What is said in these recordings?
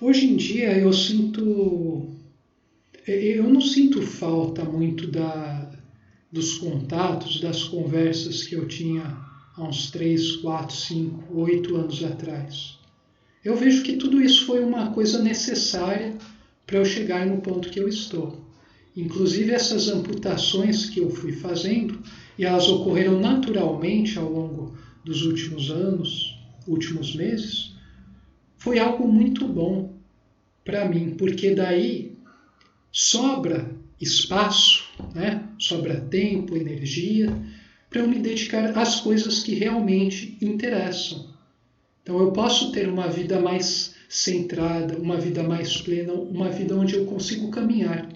Hoje em dia eu não sinto falta muito dos contatos, das conversas que eu tinha há uns 3, 4, 5, 8 anos atrás. Eu vejo que tudo isso foi uma coisa necessária para eu chegar no ponto que eu estou. Inclusive essas amputações que eu fui fazendo, e elas ocorreram naturalmente ao longo dos últimos anos, últimos meses, foi algo muito bom para mim, porque daí sobra espaço, né? Sobra tempo, energia, para eu me dedicar às coisas que realmente interessam. Então eu posso ter uma vida mais centrada, uma vida mais plena, uma vida onde eu consigo caminhar.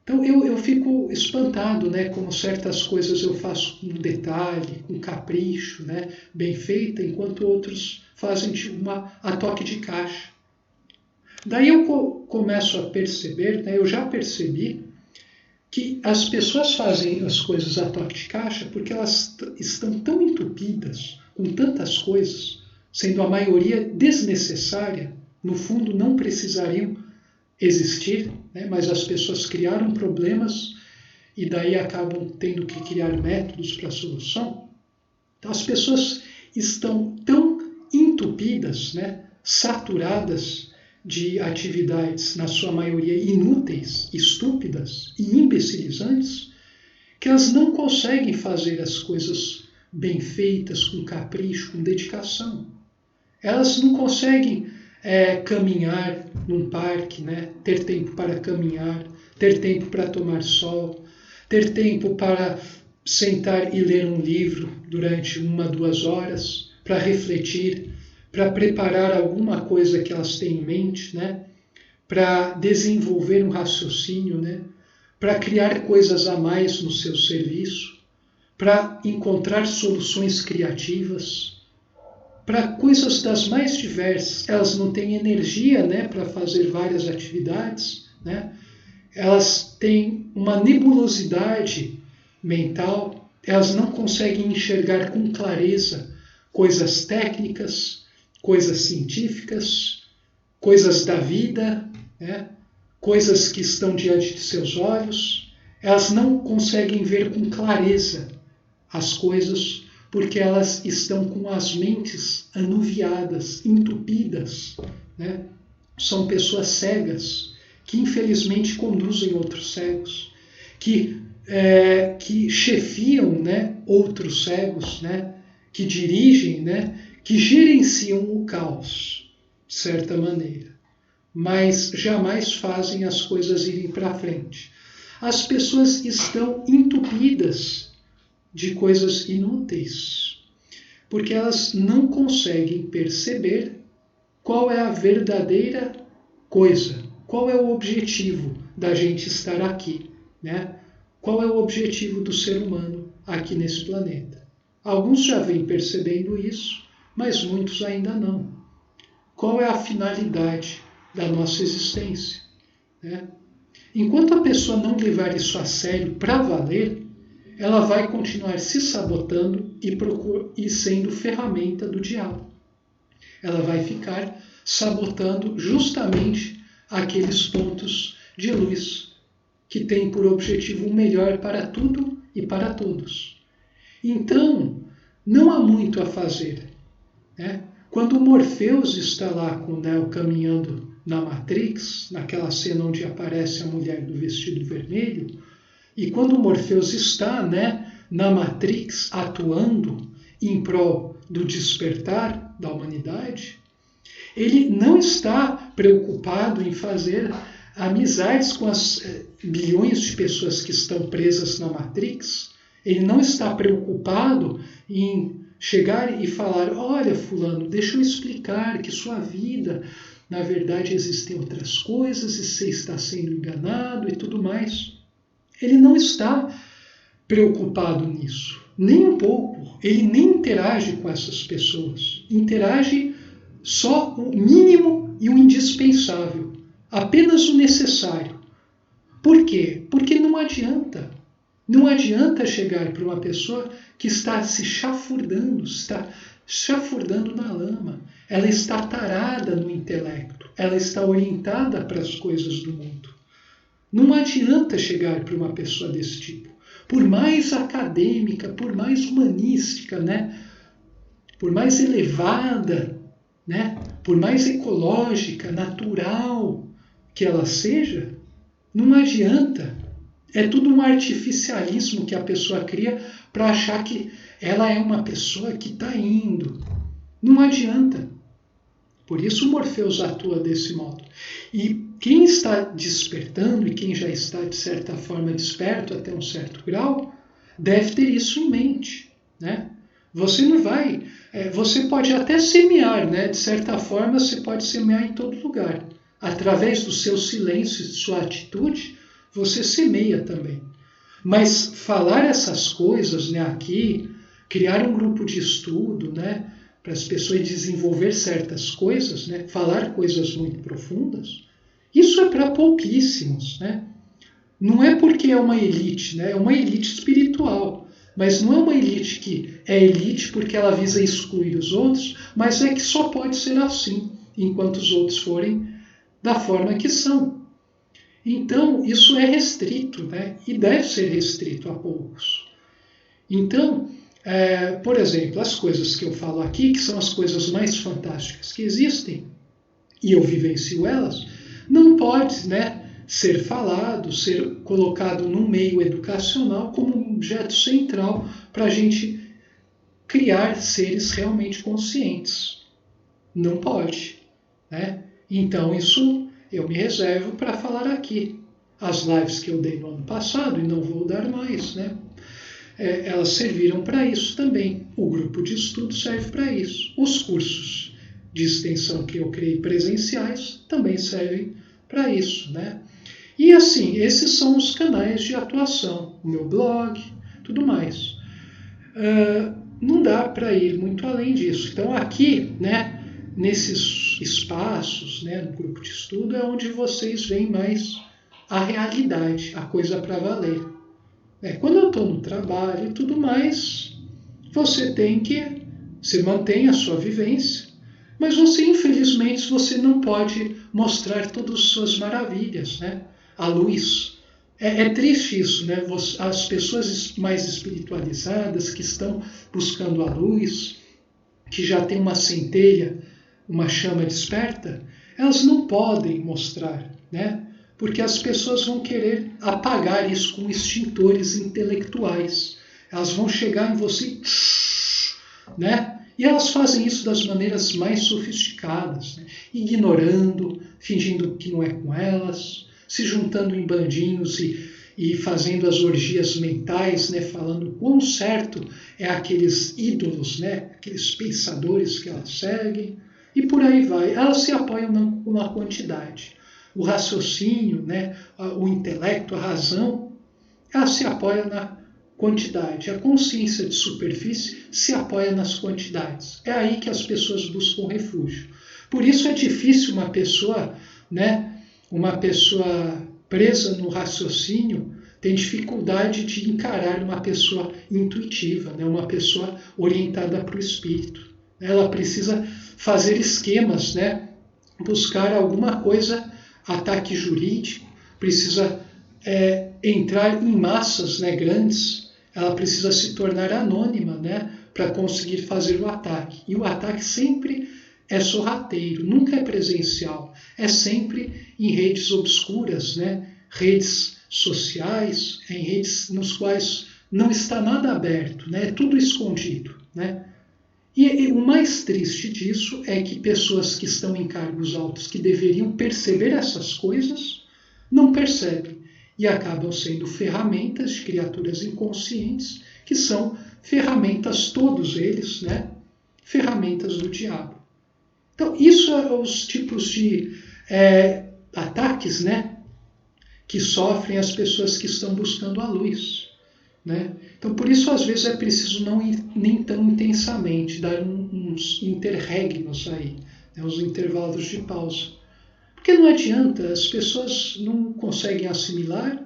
Então eu fico espantado, né, como certas coisas eu faço com detalhe, com capricho, né, bem feita, enquanto outros fazem a toque de caixa. Daí eu começo a perceber, né, eu já percebi, que as pessoas fazem as coisas a toque de caixa porque elas estão tão entupidas com tantas coisas, sendo a maioria desnecessária, no fundo não precisariam existir, né? Mas as pessoas criaram problemas e daí acabam tendo que criar métodos para a solução. Então as pessoas estão tão entupidas, né? Saturadas de atividades, na sua maioria inúteis, estúpidas e imbecilizantes, que elas não conseguem fazer as coisas bem feitas, com capricho, com dedicação. Elas não conseguem caminhar num parque, né? Ter tempo para caminhar, ter tempo para tomar sol, ter tempo para sentar e ler um livro durante 1, 2 horas, para refletir, para preparar alguma coisa que elas têm em mente, né? Para desenvolver um raciocínio, né? Para criar coisas a mais no seu serviço, para encontrar soluções criativas, para coisas das mais diversas. Elas não têm energia, né, para fazer várias atividades, né? Elas têm uma nebulosidade mental, elas não conseguem enxergar com clareza coisas técnicas, coisas científicas, coisas da vida, né? Coisas que estão diante de seus olhos. Elas não conseguem ver com clareza as coisas porque elas estão com as mentes anuviadas, entupidas, né? São pessoas cegas que infelizmente conduzem outros cegos, que chefiam, né, outros cegos, né, que dirigem, né, que gerenciam o caos, de certa maneira, mas jamais fazem as coisas irem para frente. As pessoas estão entupidas de coisas inúteis, porque elas não conseguem perceber qual é a verdadeira coisa, qual é o objetivo da gente estar aqui, né? Qual é o objetivo do ser humano aqui nesse planeta. Alguns já vêm percebendo isso, mas muitos ainda não. Qual é a finalidade da nossa existência, né? Enquanto a pessoa não levar isso a sério para valer, ela vai continuar se sabotando e sendo ferramenta do diabo. Ela vai ficar sabotando justamente aqueles pontos de luz que têm por objetivo o melhor para tudo e para todos. Então, não há muito a fazer, né? Quando o Morpheus está lá com o Neo caminhando na Matrix, naquela cena onde aparece a mulher do vestido vermelho, e quando o Morpheus está, né, na Matrix atuando em prol do despertar da humanidade, ele não está preocupado em fazer amizades com as bilhões de pessoas que estão presas na Matrix. Ele não está preocupado em chegar e falar: olha, fulano, deixa eu explicar que sua vida, na verdade, existem outras coisas e você está sendo enganado e tudo mais. Ele não está preocupado nisso, nem um pouco. Ele nem interage com essas pessoas. Interage só o mínimo e o indispensável, apenas o necessário. Por quê? Porque não adianta. Não adianta chegar para uma pessoa que está se chafurdando, está chafurdando na lama. ela está tarada no intelecto, ela está orientada para as coisas do mundo. Não adianta chegar para uma pessoa desse tipo. Por mais acadêmica, por mais humanística, né? Por mais elevada, né? Por mais ecológica, natural que ela seja, não adianta. É tudo um artificialismo que a pessoa cria para achar que ela é uma pessoa que está indo. Não adianta. Por isso o Morpheus atua desse modo. E quem está despertando e quem já está, de certa forma, desperto até um certo grau, deve ter isso em mente, né? Você não vai... você pode até semear, né? De certa forma, você pode semear em todo lugar. Através do seu silêncio e de sua atitude, você semeia também. Mas falar essas coisas, né, aqui, criar um grupo de estudo, né, para as pessoas desenvolver certas coisas, né, falar coisas muito profundas, isso é para pouquíssimos, né? Não é porque é uma elite, né? É uma elite espiritual, mas não é uma elite que é elite porque ela visa excluir os outros, mas é que só pode ser assim, enquanto os outros forem da forma que são. Então, isso é restrito, né? E deve ser restrito a poucos. Então, por exemplo, as coisas que eu falo aqui, que são as coisas mais fantásticas que existem, e eu vivencio elas, não pode, né, ser falado, ser colocado num meio educacional como um objeto central para a gente criar seres realmente conscientes. Não pode, né? Então, isso eu me reservo para falar aqui. As lives que eu dei no ano passado, e não vou dar mais, né? Elas serviram para isso também. O grupo de estudo serve para isso. Os cursos de extensão que eu criei presenciais também servem para isso, né? E assim, esses são os canais de atuação. O meu blog, tudo mais. Não dá para ir muito além disso. Então aqui, né, nesses espaços, né, no grupo de estudo, é onde vocês veem mais a realidade, a coisa para valer. Quando eu estou no trabalho e tudo mais, você mantém a sua vivência, mas você, infelizmente, você não pode mostrar todas as suas maravilhas, né? A luz. É triste isso, né? As pessoas mais espiritualizadas que estão buscando a luz, que já tem uma centelha, uma chama desperta, elas não podem mostrar, né? Porque as pessoas vão querer apagar isso com extintores intelectuais. Elas vão chegar em você, né? E elas fazem isso das maneiras mais sofisticadas, né? Ignorando, fingindo que não é com elas, se juntando em bandinhos e fazendo as orgias mentais, né? Falando quão certo é aqueles ídolos, né? Aqueles pensadores que elas seguem, e por aí vai. Elas se apoiam na quantidade. O raciocínio, né? O intelecto, a razão, ela se apoia na quantidade. A consciência de superfície se apoia nas quantidades. É aí que as pessoas buscam refúgio. Por isso é difícil uma pessoa, né, uma pessoa presa no raciocínio tem dificuldade de encarar uma pessoa intuitiva, né, uma pessoa orientada para o espírito. Ela precisa fazer esquemas, né, buscar alguma coisa, ataque jurídico, precisa entrar em massas, né, grandes. Ela precisa se tornar anônima, né, para conseguir fazer o ataque. E o ataque sempre é sorrateiro, nunca é presencial. É sempre em redes obscuras, né, redes sociais, em redes nos quais não está nada aberto, né, é tudo escondido, né. E o mais triste disso é que pessoas que estão em cargos altos, que deveriam perceber essas coisas, não percebem. E acabam sendo ferramentas de criaturas inconscientes, que são ferramentas, todos eles, né? Ferramentas do diabo. Então, isso são os tipos de ataques, né? Que sofrem as pessoas que estão buscando a luz, né? Então, por isso, às vezes, é preciso não ir nem tão intensamente, dar uns interregnos aí, né? Uns intervalos de pausa. Porque não adianta, as pessoas não conseguem assimilar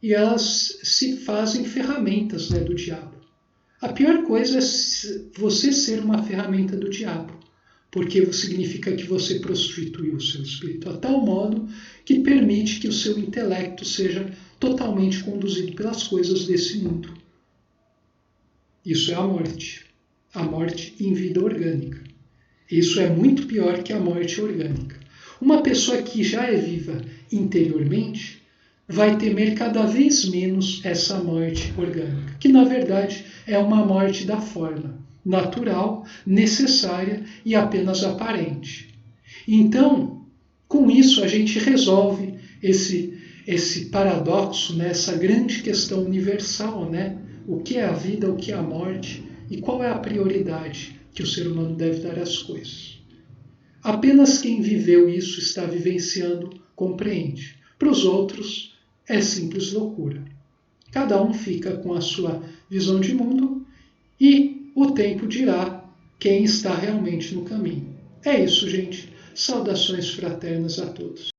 e elas se fazem ferramentas, né, do diabo. A pior coisa é você ser uma ferramenta do diabo, porque significa que você prostituiu o seu espírito a tal modo que permite que o seu intelecto seja totalmente conduzido pelas coisas desse mundo. Isso é a morte em vida orgânica. Isso é muito pior que a morte orgânica. Uma pessoa que já é viva interiormente vai temer cada vez menos essa morte orgânica, que na verdade é uma morte da forma, natural, necessária e apenas aparente. Então, com isso a gente resolve esse paradoxo, né? Essa grande questão universal, né? O que é a vida, o que é a morte e qual é a prioridade que o ser humano deve dar às coisas. Apenas quem viveu isso, está vivenciando, compreende. Para os outros, é simples loucura. Cada um fica com a sua visão de mundo e o tempo dirá quem está realmente no caminho. É isso, gente. Saudações fraternas a todos.